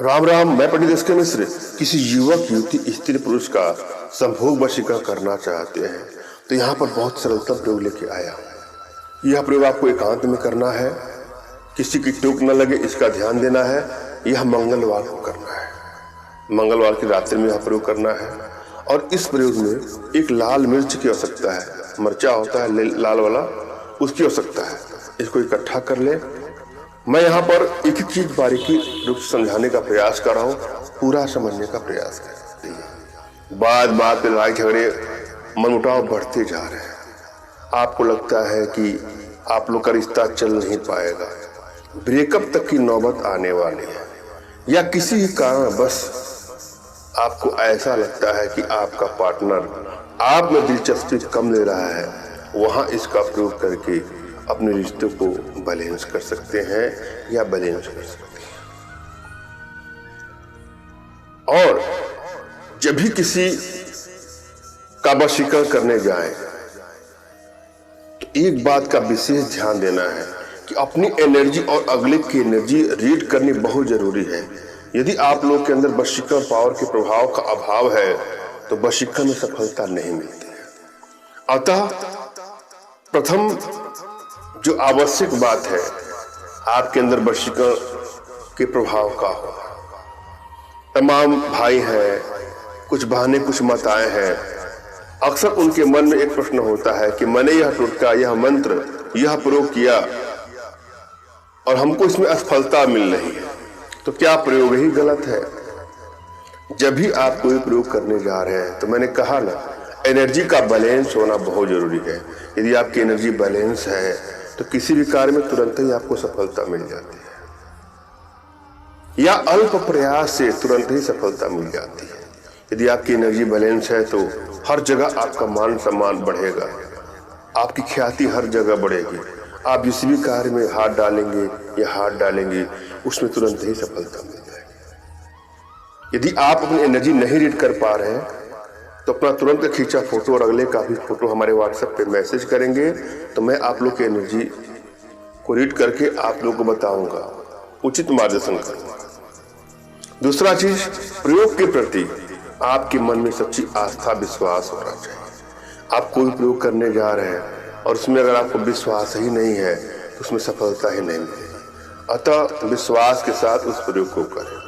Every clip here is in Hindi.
राम राम। मैं पंडित एस के मिश्र। किसी युवक युवती स्त्री पुरुष का संभोग वशीकरण करना चाहते हैं तो यहाँ पर बहुत सरलतम प्रयोग लेके आया हूँ। यह प्रयोग आपको एकांत में करना है, किसी की टोक न लगे इसका ध्यान देना है। यह मंगलवार को करना है, मंगलवार की रात्रि में यह प्रयोग करना है। और इस प्रयोग में एक लाल मिर्च की आवश्यकता है, मिर्चा होता है लाल वाला, उसकी आवश्यकता है। इसको इकट्ठा कर ले। मैं यहाँ पर एक एक चीज बारीकी रूप से समझाने का प्रयास कर रहा हूँ, पूरा समझने का प्रयास कर। बात बात पे लड़ाई झगड़े मनमुटाव बढ़ते जा रहे हैं। आपको लगता है कि आप लोग का रिश्ता चल नहीं पाएगा, ब्रेकअप तक की नौबत आने वाली है, या किसी भी कारण बस आपको ऐसा लगता है कि आपका पार्टनर आप में दिलचस्पी कम ले रहा है, वहां इसका प्रयोग करके अपने रिश्तों को बैलेंस कर सकते हैं या बैलेंस कर सकते हैं। और जब भी किसी का वशीकरण करने जाएं तो एक बात का विशेष ध्यान देना है कि अपनी एनर्जी और अगले की एनर्जी रीड करनी बहुत जरूरी है। यदि आप लोग के अंदर वशीकरण पावर के प्रभाव का अभाव है तो वशीकरण में सफलता नहीं मिलती है। अतः प्रथम जो आवश्यक बात है, आपके अंदर वशीकरण के प्रभाव का हो। तमाम भाई हैं, कुछ बहनें, कुछ माताएं हैं। अक्सर उनके मन में एक प्रश्न होता है कि मैंने यह टोटका, यह मंत्र, यह प्रयोग किया और हमको इसमें असफलता मिल रही है, तो क्या प्रयोग ही गलत है? जब भी आप कोई प्रयोग करने जा रहे हैं तो मैंने कहा ना, एनर्जी का बैलेंस होना बहुत जरूरी है। यदि आपकी एनर्जी बैलेंस है तो किसी भी कार्य में तुरंत ही आपको सफलता मिल जाती है, या अल्प प्रयास से तुरंत ही सफलता मिल जाती है। यदि आपकी एनर्जी बैलेंस है तो हर जगह आपका मान सम्मान बढ़ेगा, आपकी ख्याति हर जगह बढ़ेगी। आप जिस भी कार्य में हाथ डालेंगे या हाथ डालेंगे उसमें तुरंत ही सफलता मिल जाएगी। यदि आप अपनी एनर्जी नहीं रीड कर पा रहे हैं तो अपना तुरंत खींचा फोटो और अगले का भी फोटो हमारे व्हाट्सएप पे मैसेज करेंगे तो मैं आप लोग की एनर्जी को रीड करके आप लोग को बताऊंगा, उचित मार्गदर्शन करूंगा। दूसरा चीज, प्रयोग के प्रति आपके मन में सच्ची आस्था विश्वास होना चाहिए। आप कोई प्रयोग करने जा रहे हैं और उसमें अगर आपको विश्वास ही नहीं है तो उसमें सफलता ही नहीं मिलेगी। अतः विश्वास के साथ उस प्रयोग को करें।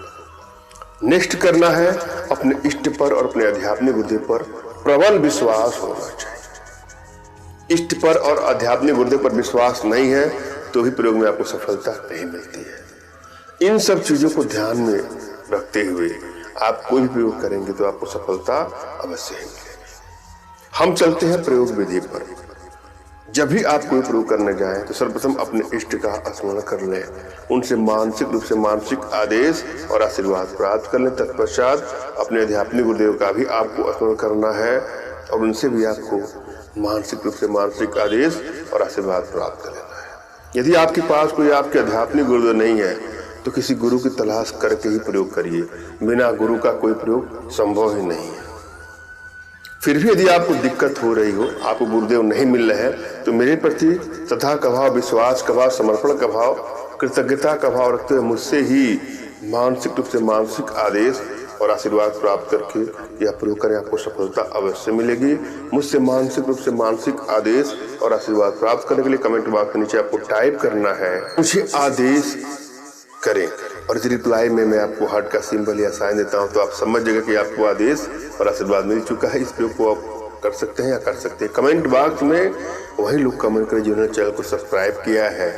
नेक्स्ट करना है, अपने इष्ट पर और अपने आध्यात्मिक गुरुदेव पर प्रबल विश्वास होना चाहिए। इष्ट पर और आध्यात्मिक गुरुदेव पर विश्वास नहीं है तो भी प्रयोग में आपको सफलता नहीं मिलती है। इन सब चीजों को ध्यान में रखते हुए आप कोई भी प्रयोग करेंगे तो आपको सफलता अवश्य ही मिलेगी। हम चलते हैं प्रयोग विधि पर। जब भी आप कोई प्रयोग करने जाएं तो सर्वप्रथम अपने इष्ट का स्मरण कर लें, उनसे मानसिक रूप से मानसिक आदेश और आशीर्वाद प्राप्त कर लें। तत्पश्चात अपने आध्यात्मिक गुरुदेव का भी आपको स्मरण करना है और उनसे भी आपको मानसिक रूप से मानसिक आदेश और आशीर्वाद प्राप्त कर लेना है। यदि आपके पास कोई आपके आध्यात्मिक गुरुदेव नहीं है तो किसी गुरु की तलाश करके ही प्रयोग करिए। बिना गुरु का कोई प्रयोग संभव ही नहीं है। फिर भी यदि आपको दिक्कत हो रही हो, आपको गुरुदेव नहीं मिल रहे हैं, तो मेरे प्रति श्रद्धा का भाव, विश्वास का भाव, समर्पण का भाव, कृतज्ञता का भाव रखते हुए मुझसे ही मानसिक रूप से मानसिक आदेश और आशीर्वाद प्राप्त करके यह प्रयोग करें, आपको सफलता अवश्य मिलेगी। मुझसे मानसिक रूप से मानसिक आदेश और आशीर्वाद प्राप्त करने के लिए कमेंट बॉक्स के नीचे आपको टाइप करना है, मुझे आदेश करें, और इस रिप्लाई में मैं आपको हार्ट का सिंबल या साइन देता हूं तो आप समझ जाएगा कि आपको आदेश और आशीर्वाद मिल चुका है। इस प्रयोग को आप कर सकते हैं या कर सकते हैं। कमेंट बॉक्स में वही लोग कमेंट करें जिन्होंने चैनल को सब्सक्राइब किया है।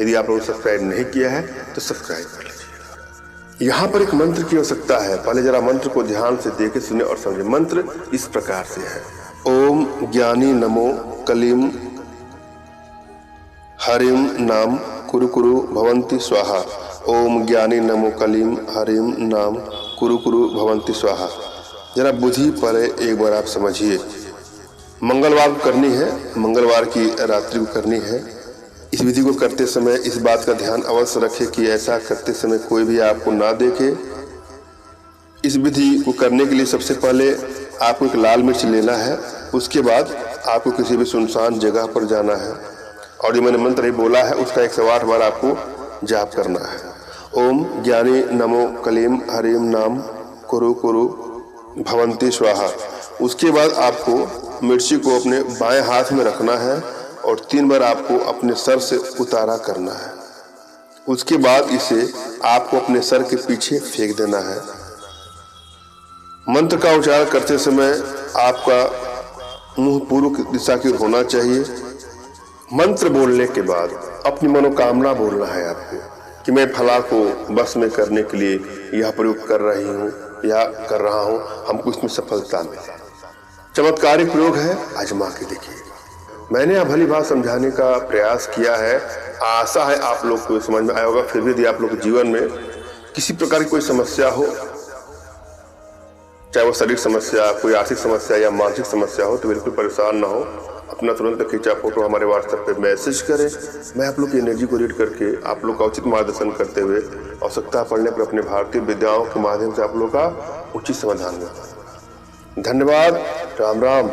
यदि आप लोगों ने सब्सक्राइब नहीं किया है तो सब्सक्राइब कर लीजिए। यहाँ पर एक मंत्र की आवश्यकता है, पहले जरा मंत्र को ध्यान से देखे, सुने और समझे। मंत्र इस प्रकार से है, ओम ज्ञानी नमो कलीम हरिम नाम कुरु कुरु भवंती स्वाहा। ओम ज्ञानी नमो कलीम हरिम नाम कुरु कुरु भवंती स्वाहा। जरा बुद्धि पर एक बार आप समझिए। मंगलवार को करनी है, मंगलवार की रात्रि को करनी है। इस विधि को करते समय इस बात का ध्यान अवश्य रखें कि ऐसा करते समय कोई भी आपको ना देखे। इस विधि को करने के लिए सबसे पहले आपको एक लाल मिर्च लेना है। उसके बाद आपको किसी भी सुनसान जगह पर जाना है और जो मैंने मंत्र बोला है उसका 108 बार आपको जाप करना है। ओम ज्ञानी नमो कलीम हरिम नाम कुरु कुरु भवंती स्वाहा। उसके बाद आपको मिर्ची को अपने बाएं हाथ में रखना है और 3 बार आपको अपने सर से उतारा करना है। उसके बाद इसे आपको अपने सर के पीछे फेंक देना है। मंत्र का उच्चारण करते समय आपका मुंह पूर्व दिशा की ओर होना चाहिए। मंत्र बोलने के बाद अपनी मनोकामना बोलना है आपको कि मैं फला को बस में करने के लिए यह प्रयोग कर रही हूँ या कर रहा हूँ, हमको इसमें सफलता मिले। चमत्कारिक प्रयोग है, आजमा के देखिए। मैंने यह भली बात समझाने का प्रयास किया है, आशा है आप लोग को समझ में आया होगा। फिर भी यदि आप लोग के जीवन में किसी प्रकार की कोई समस्या हो, चाहे वो शारीरिक समस्या, कोई आर्थिक समस्या या मानसिक समस्या हो, तो बिल्कुल परेशान ना हो। अपना तुरंत खींचा फोटो हमारे व्हाट्सएप पे मैसेज करें। मैं आप लोग की एनर्जी को रीड करके आप लोग का उचित मार्गदर्शन करते हुए आवश्यकता पड़ने पर अपने भारतीय विद्याओं के माध्यम से आप लोग का उचित समाधान होगा। धन्यवाद। राम राम।